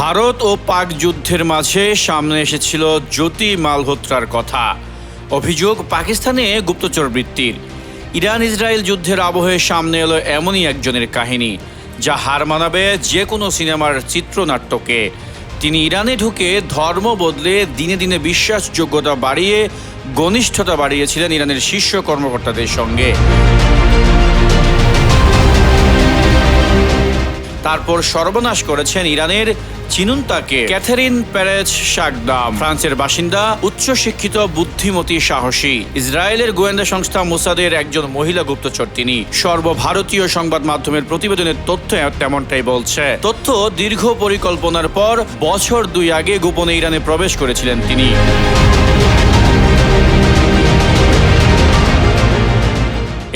ভারত ও পাক যুদ্ধের মাঝে সামনে এসেছিল জ্যোতি মালহোত্রার কথা। অভিযোগ পাকিস্তানে গুপ্তচর বৃত্তির। ইরান ইসরায়েল যুদ্ধের আবহে সামনে এলো এমনই একজনের কাহিনী, যা হার মানাবে যে কোনো সিনেমার চিত্রনাট্যকে। তিনি ইরানে ঢুকে ধর্ম বদলে দিনে দিনে বিশ্বাসযোগ্যতা বাড়িয়ে ঘনিষ্ঠতা বাড়িয়েছিলেন ইরানের শীর্ষ কর্মকর্তাদের সঙ্গে। তারপর সর্বনাশ করেছেন ইরানের চিনুনতাকে ক্যাথেরিন পেরেজ শাকদাম। ফ্রান্সের বাসিন্দা, উচ্চশিক্ষিত, বুদ্ধিমতী, সাহসী। ইসরায়েলের গোয়েন্দা সংস্থা মোসাদের একজন মহিলা গুপ্তচর তিনি। সর্বভারতীয় সংবাদ মাধ্যমের প্রতিবেদনের তথ্য তেমনটাই বলছে। তথ্য, দীর্ঘ পরিকল্পনার পর বছর 2 আগে গোপনে ইরানে প্রবেশ করেছিলেন তিনি।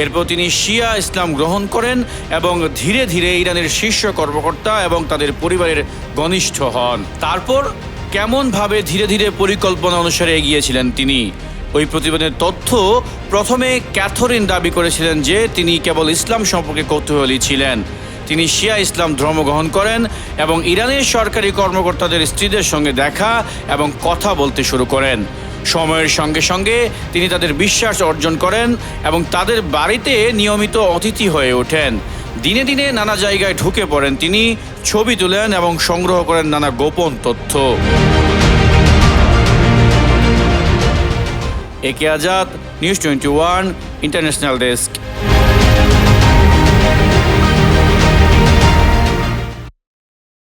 এরপর তিনি শিয়া ইসলাম গ্রহণ করেন এবং ধীরে ধীরে ইরানের শীর্ষ কর্মকর্তা এবং তাদের পরিবারের ঘনিষ্ঠ হন। তারপর কেমনভাবে ধীরে ধীরে পরিকল্পনা অনুসারে এগিয়েছিলেন তিনি। ওই প্রতিবেদনের তথ্য, প্রথমে ক্যাথরিন দাবি করেছিলেন যে তিনি কেবল ইসলাম সম্পর্কে কৌতূহলী ছিলেন। তিনি শিয়া ইসলাম ধর্ম গ্রহণ করেন এবং ইরানের সরকারি কর্মকর্তাদের স্ত্রীদের সঙ্গে দেখা এবং কথা বলতে শুরু করেন। সময়ের সঙ্গে সঙ্গে তিনি তাদের বিশ্বাস অর্জন করেন এবং তাদের বাড়িতে নিয়মিত অতিথি হয়ে ওঠেন। দিনে দিনে নানা জায়গায় ঢুকে পড়েন তিনি, ছবি তুলেন এবং সংগ্রহ করেন নানা গোপন তথ্য। একে আজাদ, নিউজ 21 ইন্টারন্যাশনাল ডেস্ক।